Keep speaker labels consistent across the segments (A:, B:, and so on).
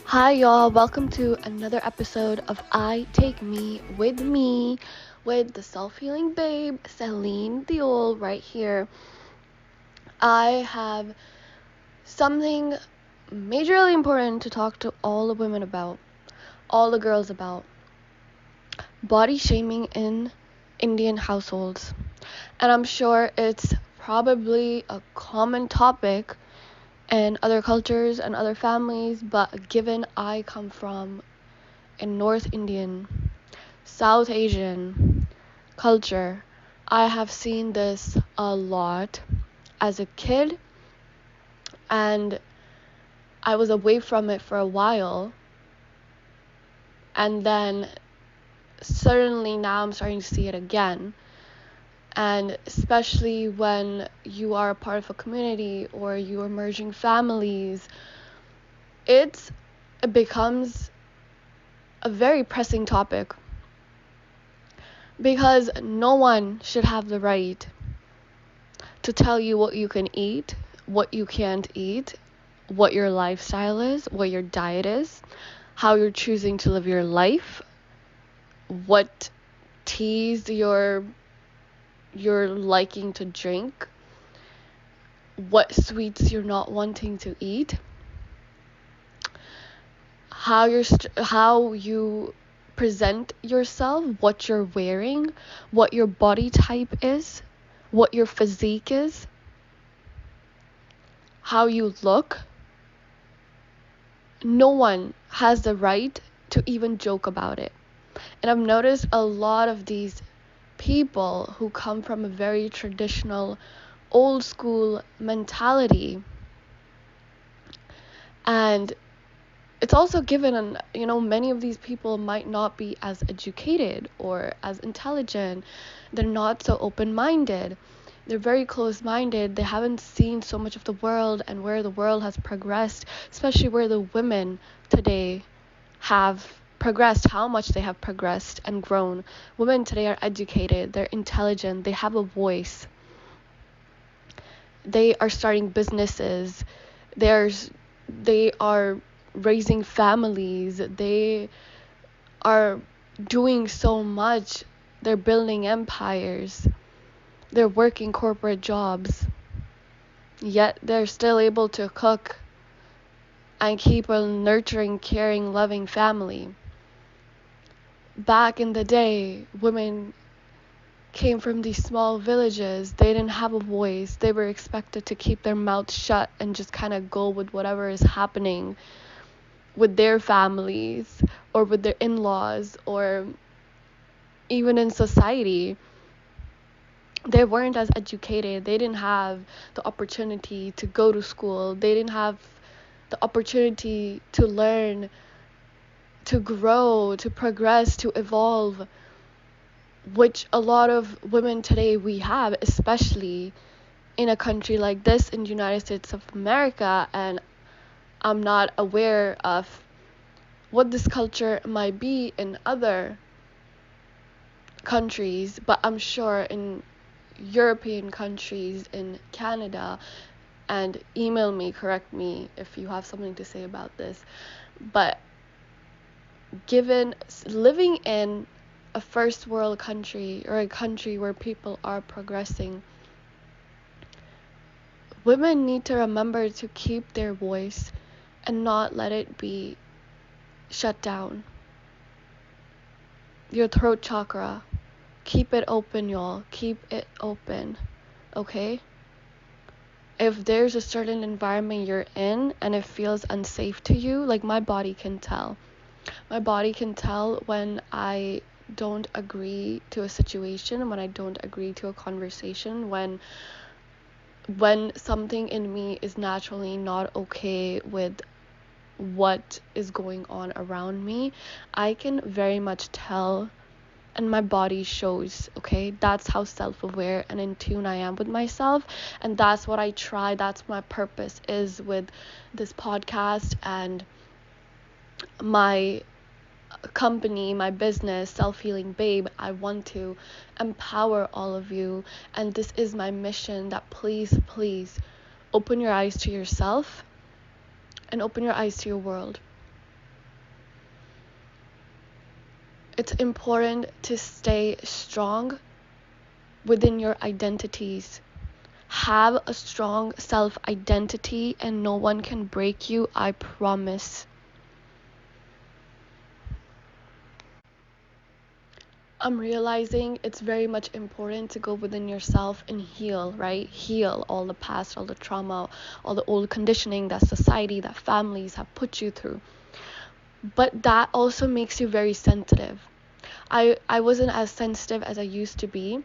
A: Hi, y'all. Welcome to another episode of I Take Me with the self healing babe, Celine Diol, right here. I have something majorly important to talk to all the women about, all the girls about body shaming in Indian households. And I'm sure it's probably a common topic in other cultures and other families, but given I come from a North Indian, South Asian culture, I have seen this a lot as a kid, and I was away from it for a while, and then suddenly now I'm starting to see it again. And especially when you are a part of a community or you are merging families, it becomes a very pressing topic because no one should have the right to tell you what you can eat, what you can't eat, what your lifestyle is, what your diet is, how you're choosing to live your life, what teas you're liking to drink, what sweets you're not wanting to eat, how you present yourself, what you're wearing, what your body type is, what your physique is, how you look. No one has the right to even joke about it. And I've noticed a lot of these people who come from a very traditional, old school mentality. And it's also given, many of these people might not be as educated or as intelligent. They're not so open minded. They're very close minded. They haven't seen so much of the world and where the world has progressed, especially where the women today have progressed, how much they have progressed and grown. Women today are educated, they're intelligent, they have a voice. They are starting businesses. They are raising families. They are doing so much. They're building empires. They're working corporate jobs. Yet they're still able to cook and keep a nurturing, caring, loving family. Back in the day, women came from these small villages. They didn't have a voice. They were expected to keep their mouths shut and just kind of go with whatever is happening with their families or with their in-laws or even in society. They weren't as educated. They didn't have the opportunity to go to school. They didn't have the opportunity to learn, to grow, to progress, to evolve, which a lot of women today we have, especially in a country like this, in the United States of America. And I'm not aware of what this culture might be in other countries, but I'm sure in European countries, in Canada, and email me, correct me if you have something to say about this. But given living in a first world country or a country where people are progressing, women need to remember to keep their voice and not let it be shut down. Your throat chakra, keep it open, y'all. Keep it open, okay? If there's a certain environment you're in and it feels unsafe to you, like my body can tell. My body can tell when I don't agree to a situation, when I don't agree to a conversation, when something in me is naturally not okay with what is going on around me. I can very much tell, and my body shows, okay? That's how self-aware and in tune I am with myself, and that's what I try. That's my purpose is with this podcast and my company, my business, Self-Healing Babe. I want to empower all of you, and this is my mission, that please open your eyes to yourself and open your eyes to your world. it's important to stay strong within your identities. Have a strong self identity, and no one can break you, I promise. I'm realizing it's very much important to go within yourself and heal, right? Heal all the past, all the trauma, all the old conditioning that society, that families have put you through. But that also makes you very sensitive. I wasn't as sensitive as I used to be,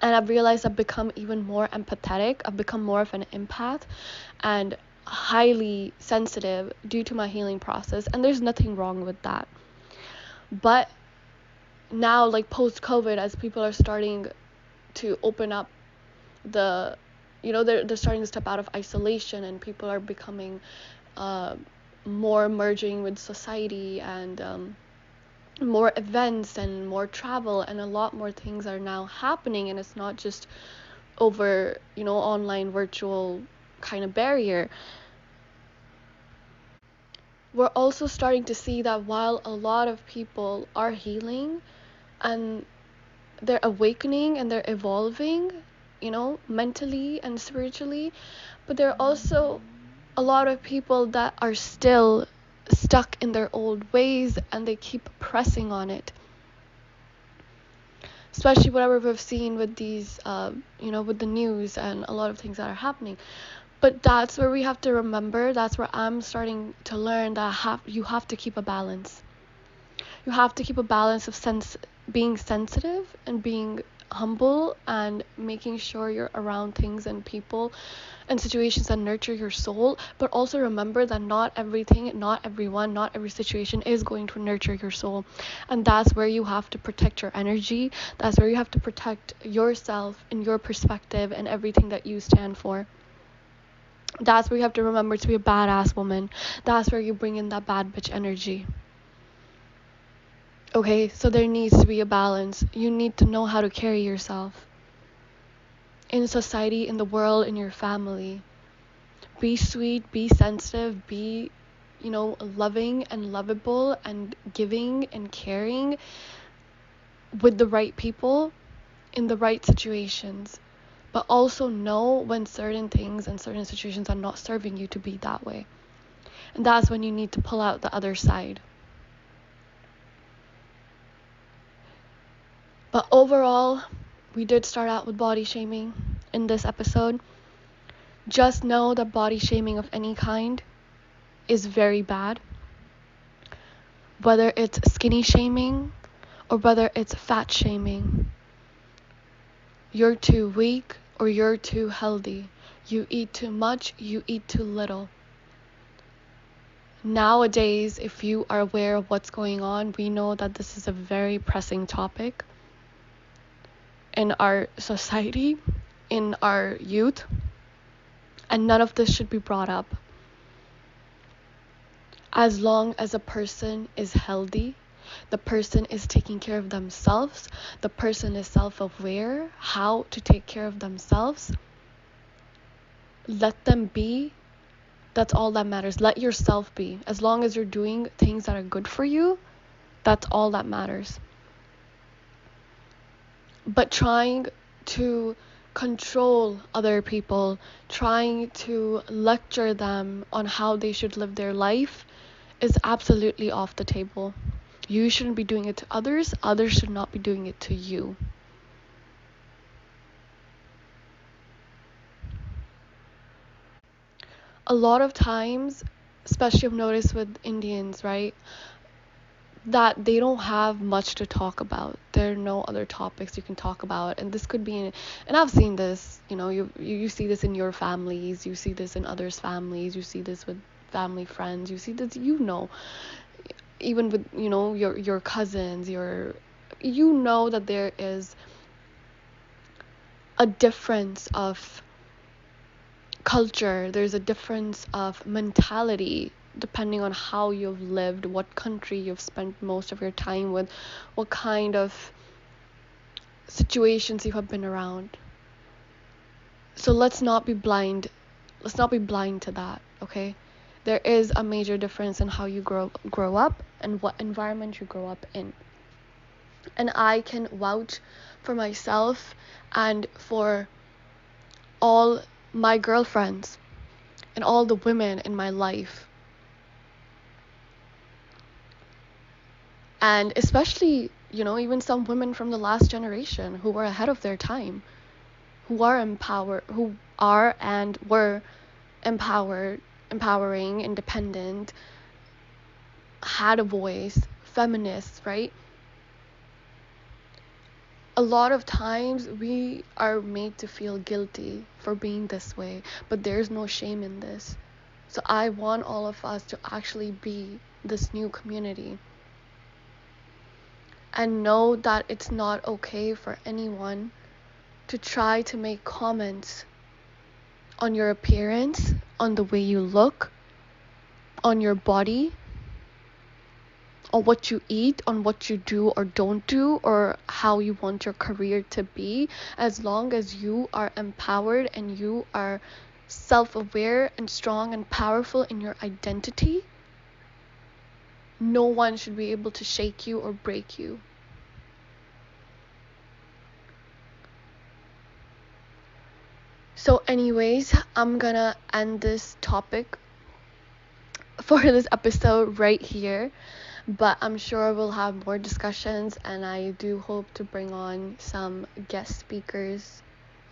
A: and I've realized I've become even more empathetic. I've become more of an empath and highly sensitive due to my healing process, and there's nothing wrong with that. But now, like post COVID, as people are starting to open up, the they're starting to step out of isolation, and people are becoming uh, more merging with society, and more events and more travel, and a lot more things are now happening, and it's not just over online virtual kind of barrier. We're also starting to see that while a lot of people are healing and they're awakening and they're evolving, mentally and spiritually, but there are also a lot of people that are still stuck in their old ways, and they keep pressing on it. Especially whatever we've seen with these, with the news and a lot of things that are happening. But that's where we have to remember, that's where I'm starting to learn that you have to keep a balance. You have to keep a balance of being sensitive and being humble, and making sure you're around things and people and situations that nurture your soul. But also remember that not everything, not everyone, not every situation is going to nurture your soul. And that's where you have to protect your energy. That's where you have to protect yourself and your perspective and everything that you stand for. That's where you have to remember to be a badass woman. That's where you bring in that bad bitch energy. Okay, so there needs to be a balance. You need to know how to carry yourself in society, in the world, in your family. Be sweet, be sensitive, be, loving and lovable and giving and caring with the right people in the right situations. But also know when certain things and certain situations are not serving you to be that way. And that's when you need to pull out the other side. But overall, we did start out with body shaming in this episode. Just know that body shaming of any kind is very bad. Whether it's skinny shaming or whether it's fat shaming. You're too weak or you're too healthy. You eat too much, you eat too little. Nowadays, if you are aware of what's going on, we know that this is a very pressing topic in our society, in our youth, and none of this should be brought up. As long as a person is healthy, the person is taking care of themselves, the person is self-aware how to take care of themselves, let them be. That's all that matters. Let yourself be. As long as you're doing things that are good for you, that's all that matters. But trying to control other people, trying to lecture them on how they should live their life, is absolutely off the table. You shouldn't be doing it to others. Others should not be doing it to you. A lot of times, especially I've noticed with Indians, right, that they don't have much to talk about. There are no other topics you can talk about, and this could be and I've seen this, you see this in your families, you see this in others' families, you see this with family friends, you see this, even with your cousins, that there is a difference of culture, there's a difference of mentality depending on how you've lived, what country you've spent most of your time with, what kind of situations you have been around. So let's not be blind to that, okay? There is a major difference in how you grow up and what environment you grow up in. And I can vouch for myself and for all my girlfriends and all the women in my life. And especially, even some women from the last generation who were ahead of their time, who are and were empowering, independent, had a voice, feminists, right? A lot of times we are made to feel guilty for being this way, but there's no shame in this. So I want all of us to actually be this new community and know that it's not okay for anyone to try to make comments on your appearance, on the way you look, on your body, on what you eat, on what you do or don't do, or how you want your career to be. As long as you are empowered and you are self-aware and strong and powerful in your identity, no one should be able to shake you or break you. So anyways, I'm gonna end this topic for this episode right here, but I'm sure we'll have more discussions, and I do hope to bring on some guest speakers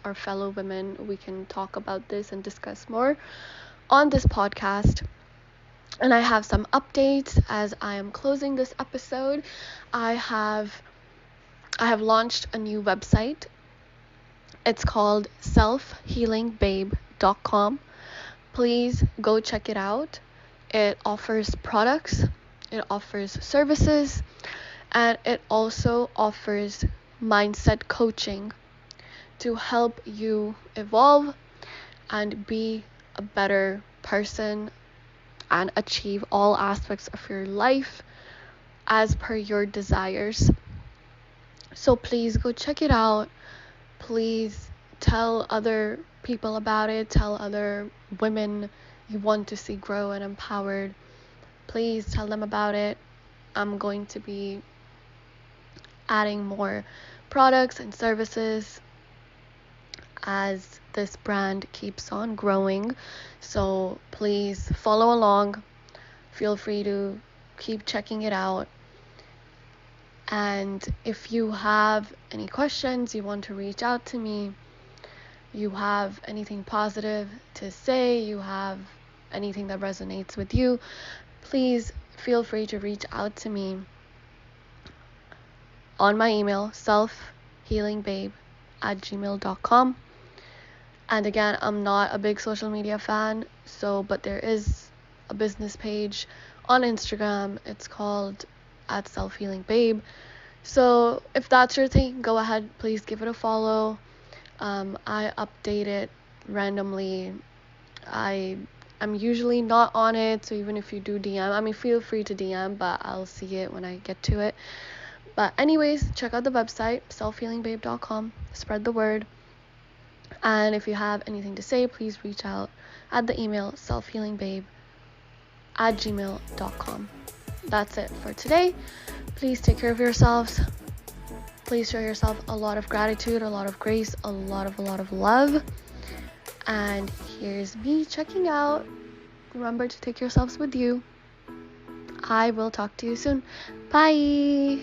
A: or fellow women. We can talk about this and discuss more on this podcast. And I have some updates as I am closing this episode. I have launched a new website. It's called selfhealingbabe.com. Please go check it out. It offers products, it offers services, and it also offers mindset coaching to help you evolve and be a better person and achieve all aspects of your life as per your desires. So please go check it out. Please tell other people about it. Tell other women you want to see grow and empowered. Please tell them about it. I'm going to be adding more products and services as this brand keeps on growing. So please follow along. Feel free to keep checking it out. And if you have any questions, you want to reach out to me, you have anything positive to say, you have anything that resonates with you, please feel free to reach out to me on my email, selfhealingbabe@gmail.com. And again, I'm not a big social media fan, but there is a business page on Instagram. It's called @selfhealingbabe. So if that's your thing, go ahead, please give it a follow. I update it randomly. I'm usually not on it, so even if you do DM, feel free to DM, but I'll see it when I get to it. But anyways, check out the website, selfhealingbabe.com. Spread the word. And if you have anything to say, please reach out at the email, selfhealingbabe@gmail.com. That's it for today. Please take care of yourselves. Please show yourself a lot of gratitude, a lot of grace, a lot of love. And here's me checking out. Remember to take yourselves with you. I will talk to you soon. Bye.